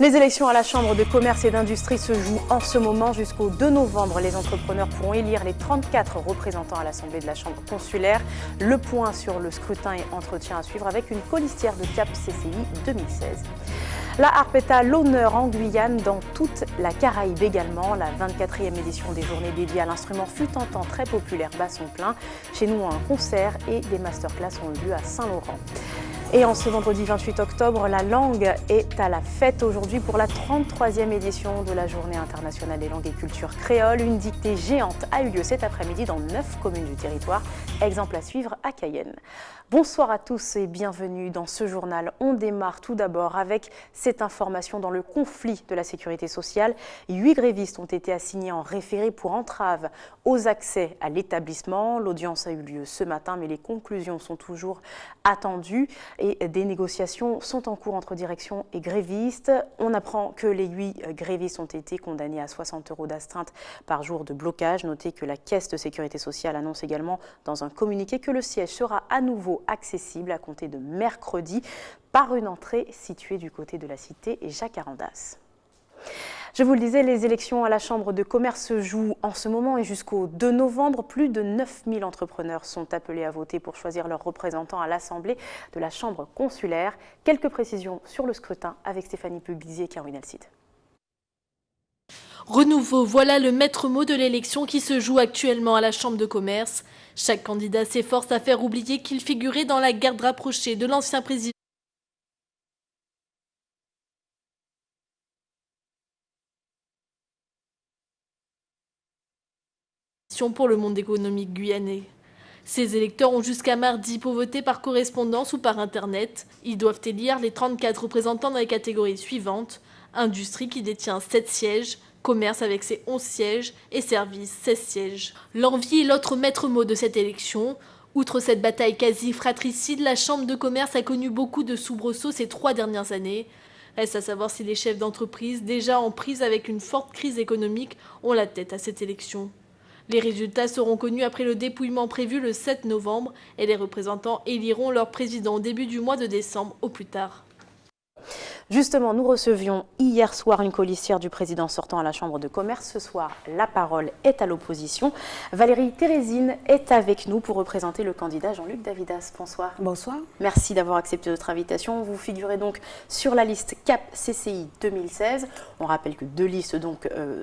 Les élections à la Chambre de commerce et d'industrie se jouent en ce moment. Jusqu'au 2 novembre, les entrepreneurs pourront élire les 34 représentants à l'Assemblée de la Chambre consulaire. Le point sur le scrutin et entretien à suivre avec une colistière de CAP CCI 2016. La harpe est à l'honneur en Guyane, dans toute la Caraïbe également. La 24e édition des journées dédiées à l'instrument fut un temps très populaire, basson plein. Chez nous, un concert et des masterclass ont eu lieu à Saint-Laurent. Et en ce vendredi 28 octobre, la langue est à la fête aujourd'hui pour la 33e édition de la Journée internationale des langues et cultures créoles. Une dictée géante a eu lieu cet après-midi dans 9 communes du territoire. Exemple à suivre à Cayenne. Bonsoir à tous et bienvenue dans ce journal. On démarre tout d'abord avec cette information dans le conflit de la sécurité sociale. 8 grévistes ont été assignés en référé pour entrave aux accès à l'établissement. L'audience a eu lieu ce matin, mais les conclusions sont toujours attendues et des négociations sont en cours entre direction et grévistes. On apprend que les 8 grévistes ont été condamnés à 60 € d'astreinte par jour de blocage. Notez que la Caisse de sécurité sociale annonce également dans un communiqué que le siège sera à nouveau accessible à compter de mercredi par une entrée située du côté de la cité Jacques-Arandas. Je vous le disais, les élections à la Chambre de commerce se jouent en ce moment et jusqu'au 2 novembre. Plus de 9000 entrepreneurs sont appelés à voter pour choisir leurs représentants à l'Assemblée de la Chambre consulaire. Quelques précisions sur le scrutin avec Stéphanie Pugliese et Caroline Alcide. Renouveau, voilà le maître mot de l'élection qui se joue actuellement à la Chambre de commerce. Chaque candidat s'efforce à faire oublier qu'il figurait dans la garde rapprochée de l'ancien président pour le monde économique guyanais. Ces électeurs ont jusqu'à mardi pour voter par correspondance ou par Internet. Ils doivent élire les 34 représentants dans les catégories suivantes. Industrie qui détient 7 sièges, commerce avec ses 11 sièges et services 16 sièges. L'envie est l'autre maître mot de cette élection. Outre cette bataille quasi fratricide, la Chambre de commerce a connu beaucoup de soubresauts ces 3 dernières années. Reste à savoir si les chefs d'entreprise, déjà en prise avec une forte crise économique, ont la tête à cette élection. Les résultats seront connus après le dépouillement prévu le 7 novembre et les représentants éliront leur président au début du mois de décembre au plus tard. Justement, nous recevions hier soir une colistière du président sortant à la Chambre de commerce. Ce soir, la parole est à l'opposition. Valérie Thérésine est avec nous pour représenter le candidat Jean-Luc Davidas. Bonsoir. Bonsoir. Merci d'avoir accepté notre invitation. Vous figurez donc sur la liste CAP CCI 2016. On rappelle que 2 listes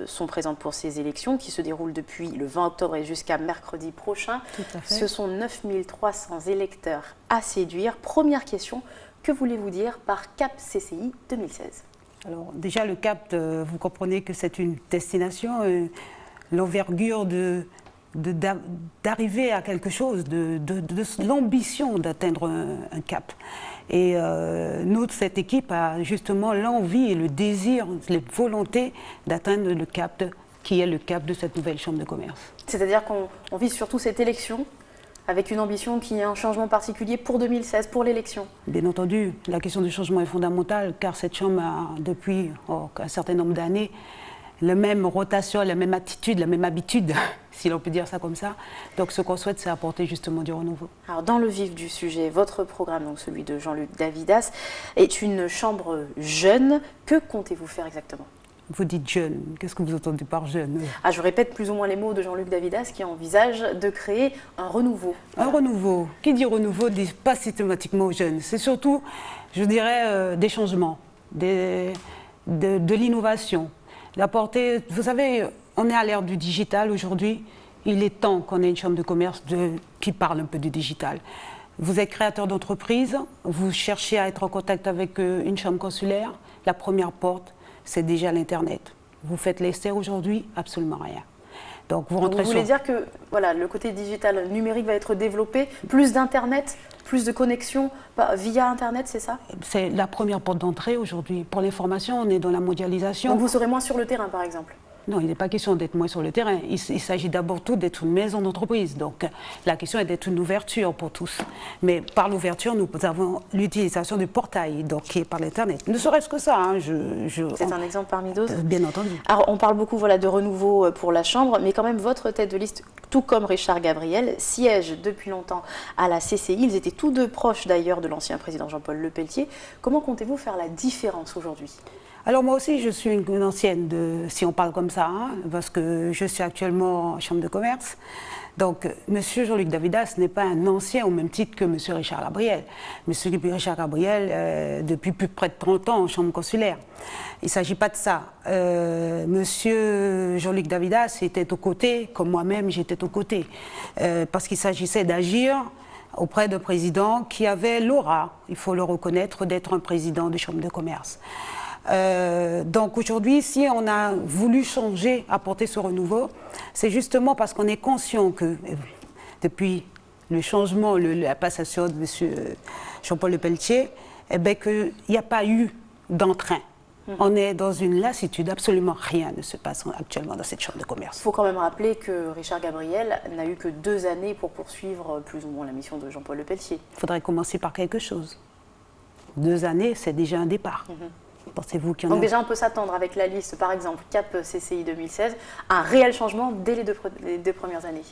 sont présentes pour ces élections qui se déroulent depuis le 20 octobre et jusqu'à mercredi prochain. Tout à fait. Ce sont 9300 électeurs à séduire. Première question. Que voulez-vous dire par CAP CCI 2016 ? Alors déjà le CAP, vous comprenez que c'est une destination, l'envergure d'arriver à quelque chose, de l'ambition d'atteindre un CAP. Et nous, cette équipe a justement l'envie et le désir, la volonté d'atteindre le CAP qui est le CAP de cette nouvelle Chambre de commerce. C'est-à-dire qu'on vise surtout cette élection avec une ambition qui est un changement particulier pour 2016, pour l'élection. Bien entendu, la question du changement est fondamentale car cette Chambre a depuis un certain nombre d'années la même rotation, la même attitude, la même habitude, si l'on peut dire ça comme ça. Donc ce qu'on souhaite, c'est apporter justement du renouveau. Alors dans le vif du sujet, votre programme, donc celui de Jean-Luc Davidas, est une chambre jeune. Que comptez-vous faire exactement ? Vous dites jeune, qu'est-ce que vous entendez par jeune ? Je répète plus ou moins les mots de Jean-Luc Davidas qui envisage de créer un renouveau. Un renouveau. Qui dit renouveau dit pas systématiquement jeune. C'est surtout, je dirais, des changements, de l'innovation, d'apporter. Vous savez, on est à l'ère du digital aujourd'hui. Il est temps qu'on ait une chambre de commerce qui parle un peu du digital. Vous êtes créateur d'entreprise, vous cherchez à être en contact avec une chambre consulaire. La première porte, c'est déjà l'Internet. Vous faites l'essai aujourd'hui, absolument rien. Donc vous voulez dire que voilà, le côté digital numérique va être développé, plus d'Internet, plus de connexion via Internet, c'est ça ? C'est la première porte d'entrée aujourd'hui. Pour l'information, on est dans la mondialisation. Donc vous serez moins sur le terrain, par exemple ? Non, il n'est pas question d'être moins sur le terrain. Il s'agit d'abord tout d'être une maison d'entreprise. Donc la question est d'être une ouverture pour tous. Mais par l'ouverture, nous avons l'utilisation du portail, donc qui est par l'Internet. Ne serait-ce que ça. Hein, c'est un exemple parmi d'autres. Bien entendu. Alors on parle beaucoup de renouveau pour la Chambre, mais quand même votre tête de liste, tout comme Richard Gabriel, siège depuis longtemps à la CCI. Ils étaient tous deux proches d'ailleurs de l'ancien président Jean-Paul Lepelletier. Comment comptez-vous faire la différence aujourd'hui ? Alors moi aussi, je suis une ancienne, si on parle comme ça, hein, parce que je suis actuellement en chambre de commerce. Donc, M. Jean-Luc Davidas n'est pas un ancien au même titre que M. Richard Gabriel. M. Richard Gabriel, depuis plus près de 30 ans en chambre consulaire. Il ne s'agit pas de ça. M. Jean-Luc Davidas était aux côtés, comme moi-même j'étais aux côtés, parce qu'il s'agissait d'agir auprès d'un président qui avait l'aura, il faut le reconnaître, d'être un président de chambre de commerce. Donc aujourd'hui, si on a voulu changer, apporter ce renouveau, c'est justement parce qu'on est conscient que depuis le changement, la passation de M. Jean-Paul Lepelletier, eh bien, qu'il n'y a pas eu d'entrain. On est dans une lassitude, absolument rien ne se passe actuellement dans cette chambre de commerce. Il faut quand même rappeler que Richard Gabriel n'a eu que 2 années pour poursuivre plus ou moins la mission de Jean-Paul Lepelletier. Il faudrait commencer par quelque chose. 2 années, c'est déjà un départ. Pensez-vous qu'il y en a... Donc déjà, on peut s'attendre avec la liste, par exemple, CAP CCI 2016, à un réel changement dès les deux premières années.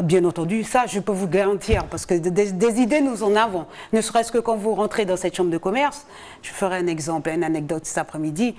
Bien entendu, ça, je peux vous garantir, parce que des idées, nous en avons. Ne serait-ce que quand vous rentrez dans cette chambre de commerce, je ferai un exemple, une anecdote cet après-midi,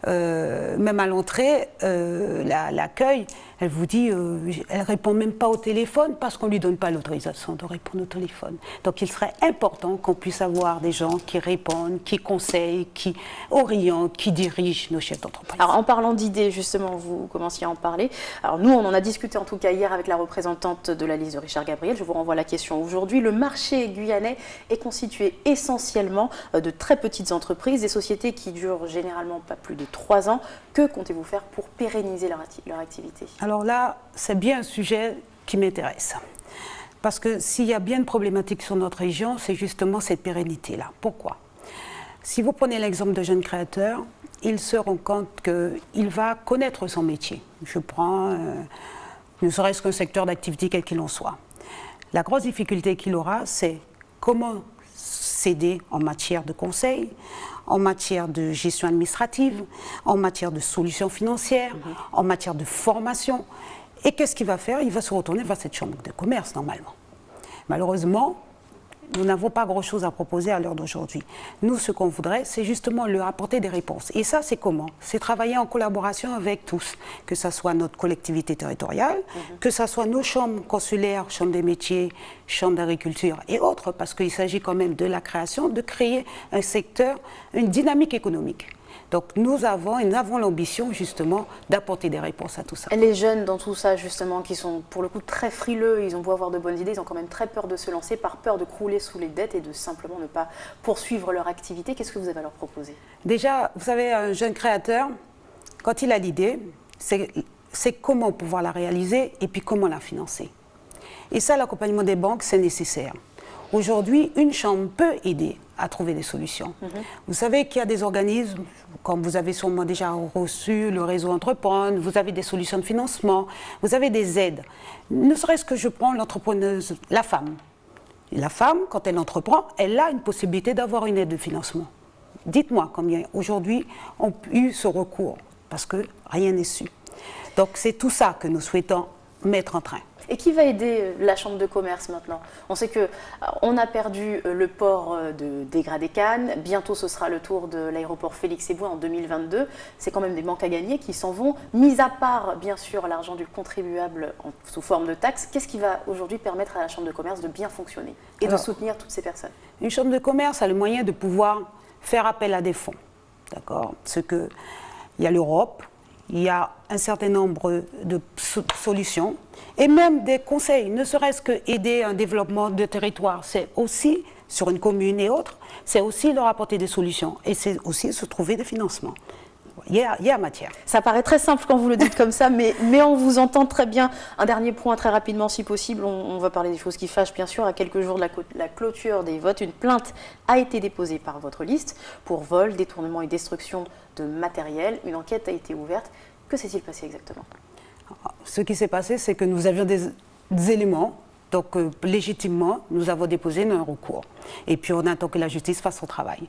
même à l'entrée, l'accueil, elle vous dit, elle ne répond même pas au téléphone parce qu'on ne lui donne pas l'autorisation de répondre au téléphone. Donc il serait important qu'on puisse avoir des gens qui répondent, qui conseillent, qui orientent, qui dirigent nos chefs d'entreprise. Alors en parlant d'idées, justement, vous commenciez à en parler. Alors nous, on en a discuté en tout cas hier avec la représentante de la liste de Richard Gabriel. Je vous renvoie la question aujourd'hui. Le marché guyanais est constitué essentiellement de très petites entreprises, des sociétés qui durent généralement pas plus de 3 ans. Que comptez-vous faire pour pérenniser leur activité ? Alors là, c'est bien un sujet qui m'intéresse. Parce que s'il y a bien une problématique sur notre région, c'est justement cette pérennité-là. Pourquoi ? Si vous prenez l'exemple de jeunes créateurs, il se rend compte qu'il va connaître son métier. Je prends ne serait-ce qu'un secteur d'activité quel qu'il en soit. La grosse difficulté qu'il aura, c'est comment s'aider en matière de conseil, en matière de gestion administrative, en matière de solutions financières, en matière de formation. Et qu'est-ce qu'il va faire ? Il va se retourner vers cette chambre de commerce, normalement. Malheureusement, nous n'avons pas grand-chose à proposer à l'heure d'aujourd'hui. Nous, ce qu'on voudrait, c'est justement leur apporter des réponses. Et ça, c'est comment ? C'est travailler en collaboration avec tous, que ce soit notre collectivité territoriale, que ce soit nos chambres consulaires, chambres des métiers, chambres d'agriculture et autres, parce qu'il s'agit quand même de la création, de créer un secteur, une dynamique économique. Donc nous avons l'ambition justement d'apporter des réponses à tout ça. Et les jeunes dans tout ça justement qui sont pour le coup très frileux, ils ont beau avoir de bonnes idées, ils ont quand même très peur de se lancer par peur de crouler sous les dettes et de simplement ne pas poursuivre leur activité. Qu'est-ce que vous avez à leur proposer ? Déjà, vous savez, un jeune créateur, quand il a l'idée, c'est comment pouvoir la réaliser et puis comment la financer. Et ça, l'accompagnement des banques, c'est nécessaire. Aujourd'hui, une chambre peut aider à trouver des solutions. Vous savez qu'il y a des organismes, comme vous avez sûrement déjà reçu le réseau Entreprendre, vous avez des solutions de financement, vous avez des aides. Ne serait-ce que je prends l'entrepreneuse, la femme. La femme, quand elle entreprend, elle a une possibilité d'avoir une aide de financement. Dites-moi combien aujourd'hui ont eu ce recours, parce que rien n'est su. Donc c'est tout ça que nous souhaitons mettre en train. Et qui va aider la chambre de commerce maintenant ? On sait qu'on a perdu le port de Dégradé-Cannes. Bientôt, ce sera le tour de l'aéroport Félix-Éboué en 2022. C'est quand même des manques à gagner qui s'en vont. Mis à part, bien sûr, l'argent du contribuable sous forme de taxes, qu'est-ce qui va aujourd'hui permettre à la chambre de commerce de bien fonctionner et de soutenir toutes ces personnes ? Une chambre de commerce a le moyen de pouvoir faire appel à des fonds. D'accord ? Il y a l'Europe. Il y a un certain nombre de solutions et même des conseils, ne serait-ce qu'aider un développement de territoire. C'est aussi, sur une commune et autres, c'est aussi leur apporter des solutions et c'est aussi se trouver des financements. Il y a matière. Ça paraît très simple quand vous le dites comme ça, mais on vous entend très bien. Un dernier point très rapidement si possible, on va parler des choses qui fâchent bien sûr. À quelques jours de la clôture des votes, une plainte a été déposée par votre liste pour vol, détournement et destruction de matériel. Une enquête a été ouverte. Que s'est-il passé exactement ? Ce qui s'est passé, c'est que nous avions des éléments, donc légitimement, nous avons déposé un recours. Et puis on attend que la justice fasse son travail.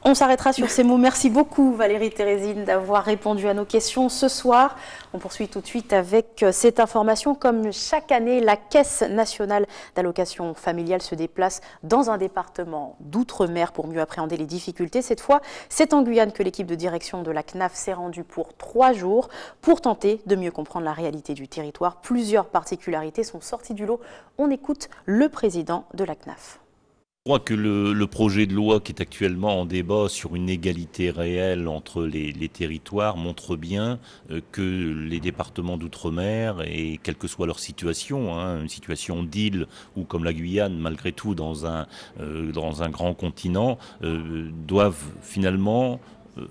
On s'arrêtera sur ces mots. Merci beaucoup Valérie Thérésine d'avoir répondu à nos questions ce soir. On poursuit tout de suite avec cette information. Comme chaque année, la Caisse nationale d'allocation familiale se déplace dans un département d'outre-mer pour mieux appréhender les difficultés. Cette fois, c'est en Guyane que l'équipe de direction de la CNAF s'est rendue pour 3 jours pour tenter de mieux comprendre la réalité du territoire. Plusieurs particularités sont sorties du lot. On écoute le président de la CNAF. Je crois que le projet de loi qui est actuellement en débat sur une égalité réelle entre les territoires montre bien que les départements d'outre-mer, et quelle que soit leur situation, une situation d'île ou comme la Guyane, malgré tout dans un grand continent, doivent finalement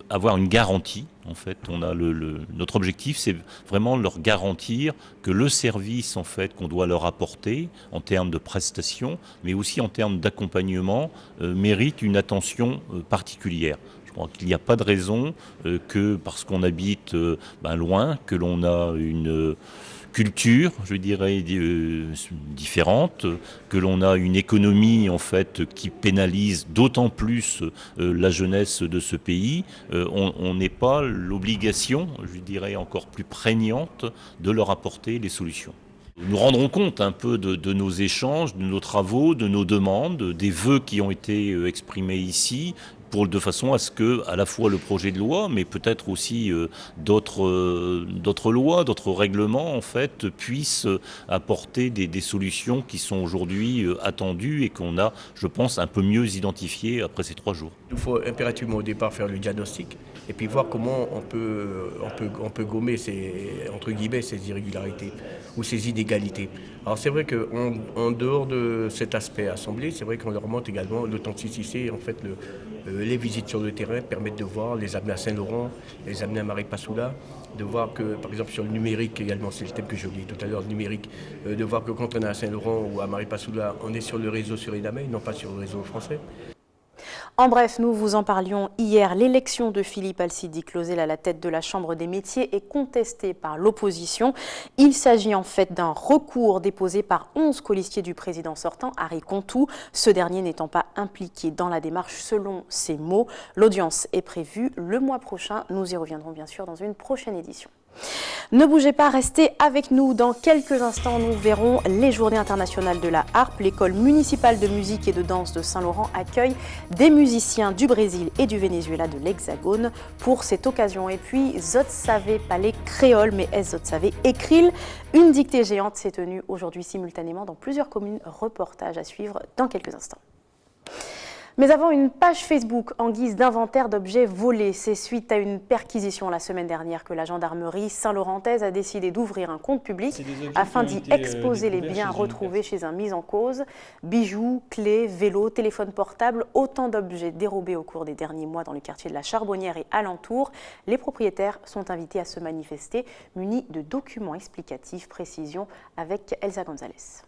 avoir une garantie. En fait, notre objectif, c'est vraiment leur garantir que le service en fait qu'on doit leur apporter en termes de prestations, mais aussi en termes d'accompagnement, mérite une attention particulière. Je crois qu'il n'y a pas de raison que parce qu'on habite loin, que l'on a une culture, je dirais, différente, que l'on a une économie en fait qui pénalise d'autant plus la jeunesse de ce pays, on n'est pas l'obligation, je dirais, encore plus prégnante de leur apporter les solutions. Nous rendrons compte un peu de nos échanges, de nos travaux, de nos demandes, des vœux qui ont été exprimés ici, de façon à ce que, à la fois le projet de loi, mais peut-être aussi d'autres lois, d'autres règlements, en fait, puissent apporter des solutions qui sont aujourd'hui attendues et qu'on a, je pense, un peu mieux identifiées après ces 3 jours. Il faut impérativement au départ faire le diagnostic et puis voir comment on peut gommer entre guillemets, ces irrégularités ou ces inégalités. Alors c'est vrai qu'en dehors de cet aspect assemblée, c'est vrai qu'on leur remonte également l'authenticité. En fait, les visites sur le terrain permettent de voir, les amener à Saint-Laurent, les amener à Maripasoula, de voir que, par exemple, sur le numérique également, c'est le thème que j'ai oublié tout à l'heure, le numérique, de voir que quand on est à Saint-Laurent ou à Maripasoula, on est sur le réseau Surinamais, non pas sur le réseau français. En bref, nous vous en parlions hier, l'élection de Philippe Alcidi Clausel à la tête de la Chambre des métiers est contestée par l'opposition. Il s'agit en fait d'un recours déposé par 11 colistiers du président sortant, Harry Contou, ce dernier n'étant pas impliqué dans la démarche selon ses mots. L'audience est prévue le mois prochain. Nous y reviendrons bien sûr dans une prochaine édition. Ne bougez pas, restez avec nous. Dans quelques instants, nous verrons les Journées internationales de la harpe. L'école municipale de musique et de danse de Saint-Laurent accueille des musiciens du Brésil et du Venezuela de l'Hexagone pour cette occasion. Et puis, Zot Savé parler créole, mais est Zot Savé écrire. Une dictée géante s'est tenue aujourd'hui simultanément dans plusieurs communes. Reportage à suivre dans quelques instants. Mais avant, une page Facebook en guise d'inventaire d'objets volés. C'est suite à une perquisition la semaine dernière que la gendarmerie saint-laurentaise a décidé d'ouvrir un compte public afin d'y exposer les biens retrouvés chez un mis en cause. Bijoux, clés, vélos, téléphones portables, autant d'objets dérobés au cours des derniers mois dans le quartier de la Charbonnière et alentour. Les propriétaires sont invités à se manifester munis de documents explicatifs. Précision avec Elsa Gonzalez.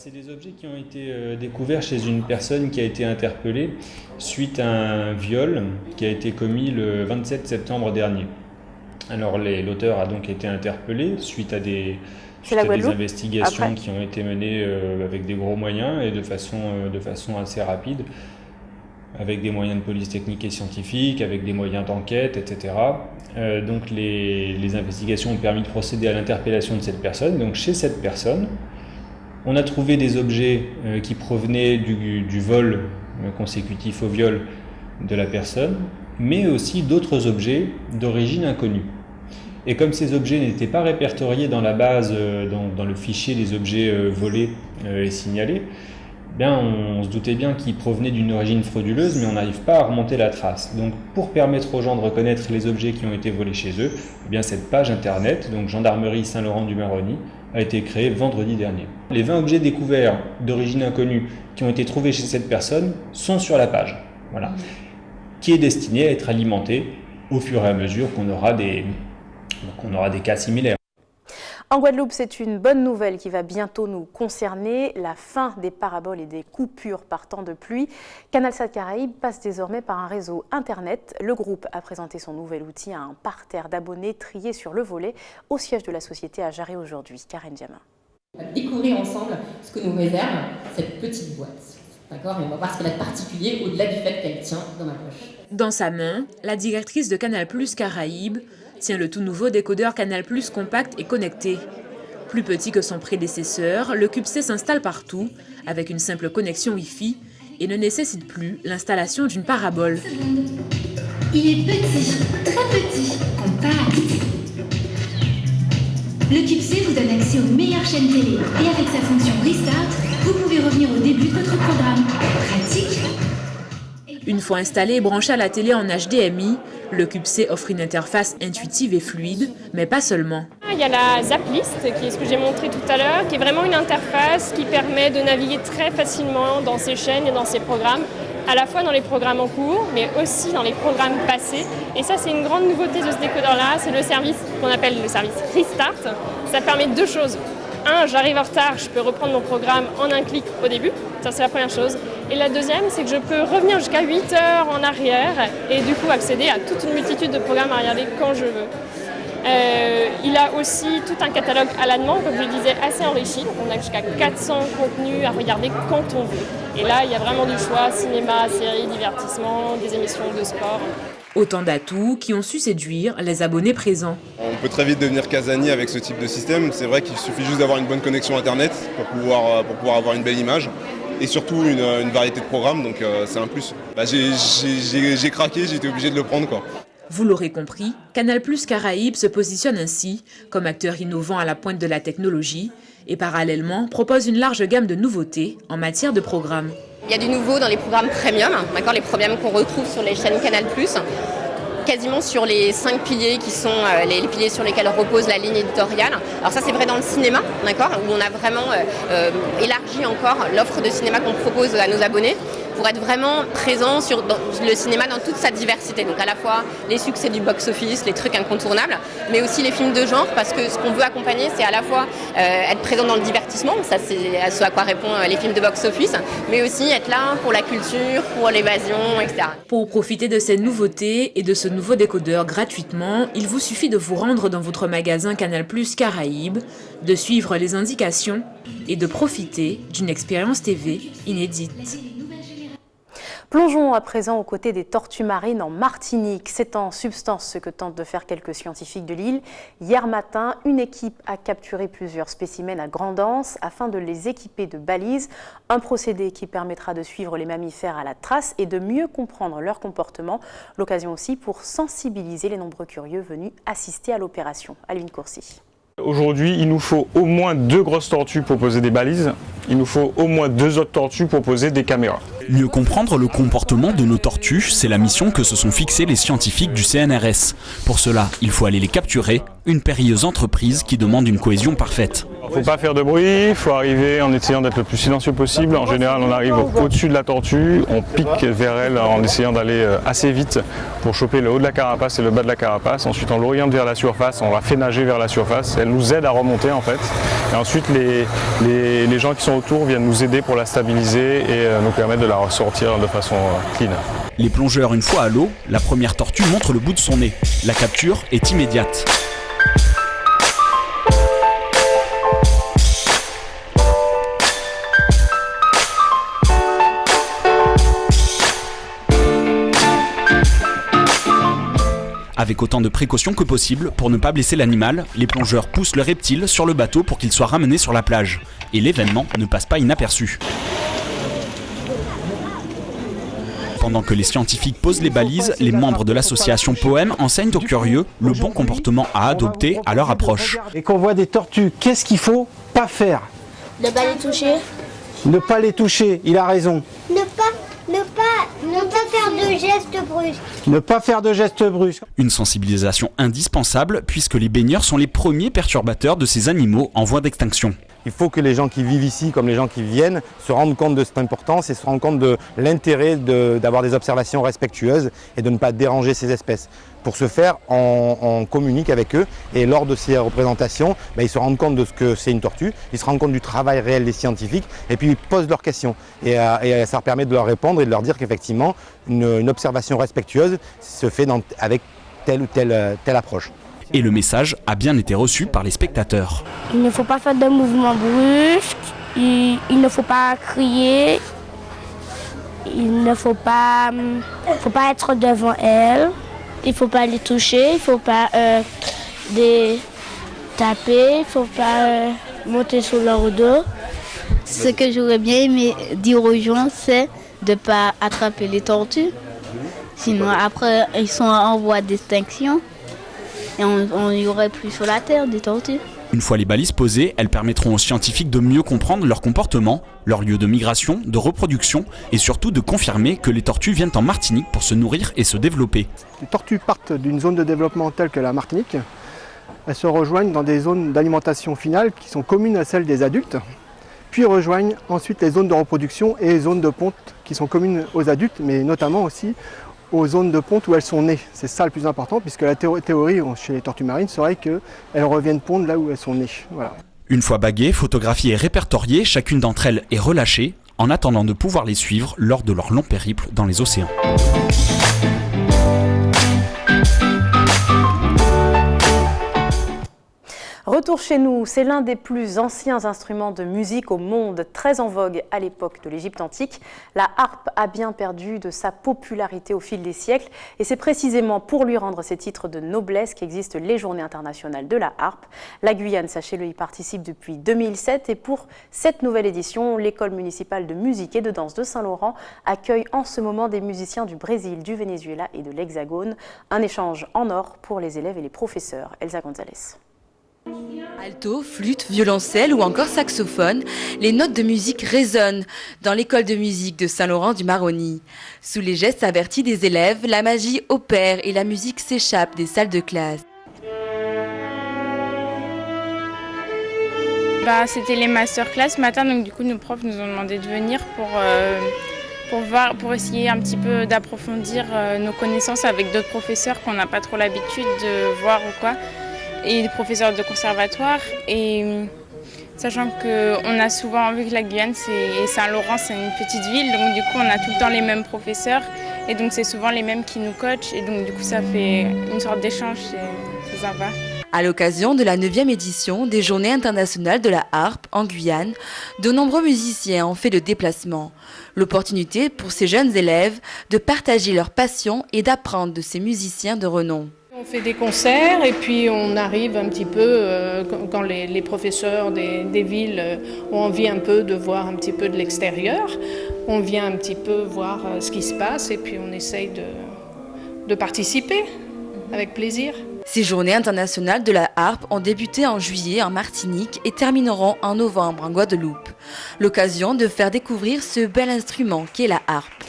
C'est des objets qui ont été découverts chez une personne qui a été interpellée suite à un viol qui a été commis le 27 septembre dernier. Alors l'auteur a donc été interpellé suite à des investigations qui ont été menées avec des gros moyens et de façon assez rapide, avec des moyens de police technique et scientifique, avec des moyens d'enquête, etc. Donc les investigations ont permis de procéder à l'interpellation de cette personne. Donc chez cette personne, on a trouvé des objets qui provenaient du vol consécutif au viol de la personne, mais aussi d'autres objets d'origine inconnue. Et comme ces objets n'étaient pas répertoriés dans la base, dans le fichier des objets volés et signalés, on se doutait bien qu'ils provenaient d'une origine frauduleuse, mais on n'arrive pas à remonter la trace. Donc pour permettre aux gens de reconnaître les objets qui ont été volés chez eux, cette page internet, donc Gendarmerie Saint-Laurent-du-Maroni, a été créée vendredi dernier. Les 20 objets découverts d'origine inconnue qui ont été trouvés chez cette personne sont sur la page, qui est destinée à être alimentée au fur et à mesure qu'on aura des cas similaires. En Guadeloupe, c'est une bonne nouvelle qui va bientôt nous concerner, la fin des paraboles et des coupures par temps de pluie. CanalSat Caraïbes passe désormais par un réseau Internet. Le groupe a présenté son nouvel outil à un parterre d'abonnés triés sur le volet au siège de la société à Jarret aujourd'hui. Karen Diamin. On va découvrir ensemble ce que nous réserve cette petite boîte. D'accord ? Et on va voir ce qu'elle a de particulier au-delà du fait qu'elle tient dans ma poche. Dans sa main, la directrice de Canal+ Caraïbes tient le tout nouveau décodeur Canal+ compact et connecté. Plus petit que son prédécesseur, le CubeC s'installe partout avec une simple connexion Wi-Fi et ne nécessite plus l'installation d'une parabole. Il est petit, très petit, compact. Le CubeC vous donne accès aux meilleures chaînes télé et avec sa fonction Restart, vous pouvez revenir au début de votre programme. Pratique. Une fois installé et branché à la télé en HDMI, le CubeC offre une interface intuitive et fluide, mais pas seulement. Il y a la Zaplist, qui est ce que j'ai montré tout à l'heure, qui est vraiment une interface qui permet de naviguer très facilement dans ces chaînes et dans ces programmes, à la fois dans les programmes en cours, mais aussi dans les programmes passés. Et ça, c'est une grande nouveauté de ce décodeur-là, c'est le service qu'on appelle le service Restart. Ça permet deux choses. Un, j'arrive en retard, je peux reprendre mon programme en un clic au début, ça c'est la première chose. Et la deuxième, c'est que je peux revenir jusqu'à 8 heures en arrière et du coup accéder à toute une multitude de programmes à regarder quand je veux. Il a aussi tout un catalogue à la demande, comme je le disais, assez enrichi. Donc on a jusqu'à 400 contenus à regarder quand on veut. Et là, il y a vraiment du choix, cinéma, séries, divertissement, des émissions de sport. Autant d'atouts qui ont su séduire les abonnés présents. On peut très vite devenir casanier avec ce type de système. C'est vrai qu'il suffit juste d'avoir une bonne connexion Internet pour pouvoir avoir une belle image. Et surtout une variété de programmes, donc c'est un plus. J'ai craqué, j'ai été obligé de le prendre, quoi. Vous l'aurez compris, Canal+ Caraïbes se positionne ainsi comme acteur innovant à la pointe de la technologie et parallèlement propose une large gamme de nouveautés en matière de programmes. Il y a du nouveau dans les programmes premium, d'accord, les programmes qu'on retrouve sur les chaînes Canal+, quasiment sur les 5 piliers qui sont les piliers sur lesquels repose la ligne éditoriale. Alors ça c'est vrai dans le cinéma, d'accord, où on a vraiment élargi encore l'offre de cinéma qu'on propose à nos abonnés pour être vraiment présent dans le cinéma dans toute sa diversité. Donc à la fois les succès du box-office, les trucs incontournables, mais aussi les films de genre, parce que ce qu'on veut accompagner, c'est à la fois être présent dans le divertissement, ça c'est ce à quoi répondent les films de box-office, mais aussi être là pour la culture, pour l'évasion, etc. Pour profiter de ces nouveautés et de ce nouveau décodeur gratuitement, il vous suffit de vous rendre dans votre magasin Canal+ Caraïbes, de suivre les indications et de profiter d'une expérience TV inédite. Plongeons à présent aux côtés des tortues marines en Martinique. C'est en substance ce que tentent de faire quelques scientifiques de l'île. Hier matin, une équipe a capturé plusieurs spécimens à grande anse afin de les équiper de balises. Un procédé qui permettra de suivre les mammifères à la trace et de mieux comprendre leur comportement. L'occasion aussi pour sensibiliser les nombreux curieux venus assister à l'opération. Alvin Courcy. Aujourd'hui, il nous faut au moins 2 grosses tortues pour poser des balises. Il nous faut au moins 2 autres tortues pour poser des caméras. Mieux comprendre le comportement de nos tortues, c'est la mission que se sont fixés les scientifiques du CNRS. Pour cela, il faut aller les capturer, une périlleuse entreprise qui demande une cohésion parfaite. Il ne faut pas faire de bruit, il faut arriver en essayant d'être le plus silencieux possible. En général, on arrive au-dessus de la tortue, on pique vers elle en essayant d'aller assez vite pour choper le haut de la carapace et le bas de la carapace. Ensuite, on l'oriente vers la surface, on la fait nager vers la surface. Elle nous aide à remonter en fait. Et ensuite, les gens qui sont autour viennent nous aider pour la stabiliser et nous permettre de la ressortir de façon clean. Les plongeurs, une fois à l'eau, la première tortue montre le bout de son nez. La capture est immédiate. Avec autant de précautions que possible pour ne pas blesser l'animal, les plongeurs poussent le reptile sur le bateau pour qu'il soit ramené sur la plage. Et l'événement ne passe pas inaperçu. Pendant que les scientifiques posent les balises, les membres de l'association Poème enseignent aux curieux le bon comportement à adopter à leur approche. Et qu'on voit des tortues, qu'est-ce qu'il faut pas faire? Ne pas les toucher. Ne pas les toucher, il a raison. Ne pas faire de gestes brusques. Ne pas faire de gestes brusques. Une sensibilisation indispensable puisque les baigneurs sont les premiers perturbateurs de ces animaux en voie d'extinction. Il faut que les gens qui vivent ici, comme les gens qui viennent, se rendent compte de cette importance et se rendent compte de l'intérêt d'avoir des observations respectueuses et de ne pas déranger ces espèces. Pour ce faire, on communique avec eux et lors de ces représentations, ils se rendent compte de ce que c'est une tortue, ils se rendent compte du travail réel des scientifiques et puis ils posent leurs questions. Et ça leur permet de leur répondre et de leur dire qu'effectivement, une observation respectueuse se fait avec telle ou telle approche. Et le message a bien été reçu par les spectateurs. Il ne faut pas faire de mouvements brusques, il ne faut pas crier, Il ne faut pas être devant elles. Il ne faut pas les toucher, il ne faut pas les taper, il ne faut pas monter sur leur dos. Ce que j'aurais bien aimé dire aux gens, c'est de ne pas attraper les tortues. Sinon, après, ils sont en voie d'extinction et on y aurait plus sur la Terre des tortues. Une fois les balises posées, elles permettront aux scientifiques de mieux comprendre leur comportement, leur lieu de migration, de reproduction et surtout de confirmer que les tortues viennent en Martinique pour se nourrir et se développer. Les tortues partent d'une zone de développement telle que la Martinique. Elles se rejoignent dans des zones d'alimentation finale qui sont communes à celles des adultes, puis rejoignent ensuite les zones de reproduction et les zones de ponte qui sont communes aux adultes, mais notamment aussi aux zones de ponte où elles sont nées. C'est ça le plus important, puisque la théorie chez les tortues marines serait qu'elles reviennent pondre là où elles sont nées. Voilà. Une fois baguées, photographiées et répertoriées, chacune d'entre elles est relâchée en attendant de pouvoir les suivre lors de leur long périple dans les océans. Retour chez nous, c'est l'un des plus anciens instruments de musique au monde, très en vogue à l'époque de l'Égypte antique. La harpe a bien perdu de sa popularité au fil des siècles et c'est précisément pour lui rendre ses titres de noblesse qu'existent les Journées internationales de la harpe. La Guyane, sachez-le, y participe depuis 2007 et pour cette nouvelle édition, l'école municipale de musique et de danse de Saint-Laurent accueille en ce moment des musiciens du Brésil, du Venezuela et de l'Hexagone. Un échange en or pour les élèves et les professeurs. Elsa Gonzalez. Alto, flûte, violoncelle ou encore saxophone, les notes de musique résonnent dans l'école de musique de Saint-Laurent-du-Maroni. Sous les gestes avertis des élèves, la magie opère et la musique s'échappe des salles de classe. C'était les masterclass ce matin, donc du coup nos profs nous ont demandé de venir pour essayer un petit peu d'approfondir nos connaissances avec d'autres professeurs qu'on n'a pas trop l'habitude de voir ou quoi. Et des professeurs de conservatoire. Et sachant qu'on a souvent vu que la Guyane et Saint-Laurent, c'est une petite ville, donc du coup on a tout le temps les mêmes professeurs et donc c'est souvent les mêmes qui nous coachent et donc du coup ça fait une sorte d'échange, c'est sympa. À l'occasion de la 9e édition des Journées internationales de la harpe en Guyane, de nombreux musiciens ont fait le déplacement. L'opportunité pour ces jeunes élèves de partager leur passion et d'apprendre de ces musiciens de renom. On fait des concerts et puis on arrive un petit peu, quand les professeurs des villes ont envie un peu de voir un petit peu de l'extérieur, on vient un petit peu voir ce qui se passe et puis on essaye de participer avec plaisir. Ces Journées internationales de la harpe ont débuté en juillet en Martinique et termineront en novembre en Guadeloupe. L'occasion de faire découvrir ce bel instrument qu'est la harpe.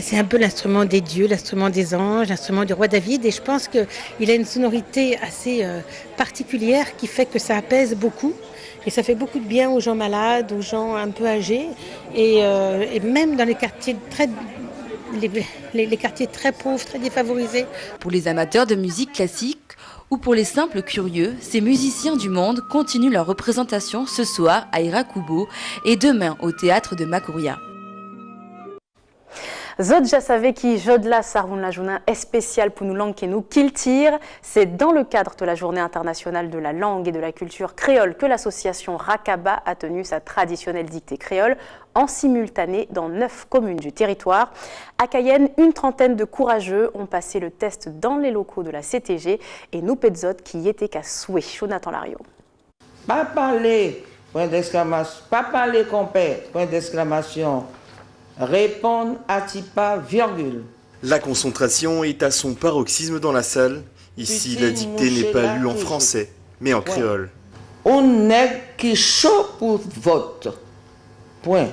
C'est un peu l'instrument des dieux, l'instrument des anges, l'instrument du roi David et je pense qu'il a une sonorité assez particulière qui fait que ça apaise beaucoup et ça fait beaucoup de bien aux gens malades, aux gens un peu âgés et même dans les quartiers les quartiers très pauvres, très défavorisés. Pour les amateurs de musique classique ou pour les simples curieux, ces musiciens du monde continuent leur représentation ce soir à Irakubo et demain au théâtre de Makuria. Zod Jasave qui jodla sarvun la journée est spéciale pour nous langue qui nous kiltire. C'est dans le cadre de la Journée internationale de la langue et de la culture créole que l'association Rakaba a tenu sa traditionnelle dictée créole en simultané dans 9 communes du territoire. À Cayenne, une trentaine de courageux ont passé le test dans les locaux de la CTG et nous Zod qui y était qu'à souhait. Jonathan Lario. Pas parler, point d'exclamation, pas parler compère, point d'exclamation. Répondre à Tipa, virgule. La concentration est à son paroxysme dans la salle. Ici, la dictée n'est pas lue en français, mais en créole. On n'est qui chaud pour vote. Point.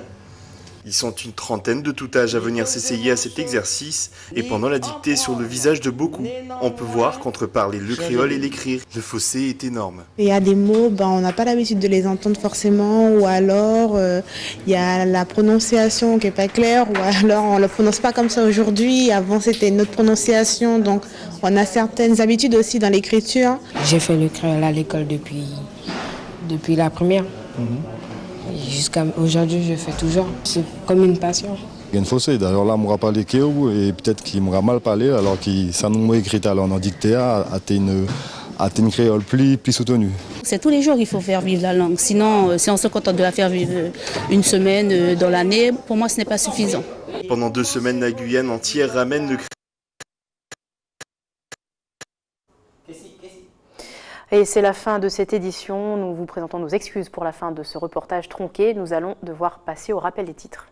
Ils sont une trentaine de tout âge à venir s'essayer à cet exercice et pendant la dictée sur le visage de beaucoup, on peut voir qu'entre parler le créole et l'écrire, le fossé est énorme. Il y a des mots, on n'a pas l'habitude de les entendre forcément ou alors il y a la prononciation qui n'est pas claire ou alors on ne le prononce pas comme ça aujourd'hui. Avant c'était une autre prononciation donc on a certaines habitudes aussi dans l'écriture. J'ai fait le créole à l'école depuis la première. Jusqu'à aujourd'hui, je fais toujours. C'est comme une passion. Il y a une fossé. D'ailleurs, là, je ne parle pas et peut-être qu'il m'a mal parlé, alors que ça nous a écrit alors en dictée à une créole plus soutenue. C'est tous les jours qu'il faut faire vivre la langue. Sinon, si on se contente de la faire vivre une semaine dans l'année, pour moi, ce n'est pas suffisant. Pendant 2 semaines, la Guyane entière ramène le Et c'est la fin de cette édition. Nous vous présentons nos excuses pour la fin de ce reportage tronqué. Nous allons devoir passer au rappel des titres.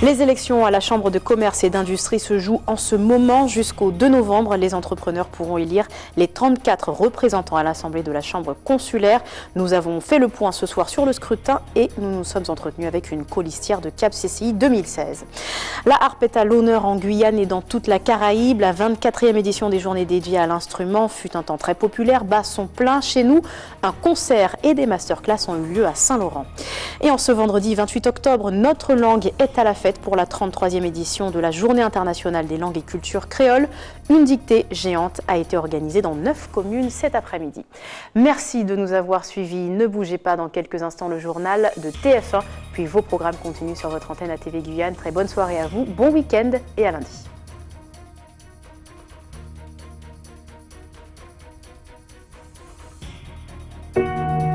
Les élections à la Chambre de commerce et d'industrie se jouent en ce moment jusqu'au 2 novembre. Les entrepreneurs pourront élire les 34 représentants à l'Assemblée de la Chambre consulaire. Nous avons fait le point ce soir sur le scrutin et nous nous sommes entretenus avec une colistière de Cap CCI 2016. La harpe est à l'honneur en Guyane et dans toute la Caraïbe. La 24e édition des journées dédiées à l'instrument fut un temps très populaire. Bas sont pleins chez nous. Un concert et des masterclass ont eu lieu à Saint-Laurent. Et en ce vendredi 28 octobre, notre langue est à la fête pour la 33e édition de la Journée internationale des langues et cultures créoles. Une dictée géante a été organisée dans 9 communes cet après-midi. Merci de nous avoir suivis. Ne bougez pas, dans quelques instants le journal de TF1, puis vos programmes continuent sur votre antenne ATV Guyane. Très bonne soirée à vous, bon week-end et à lundi.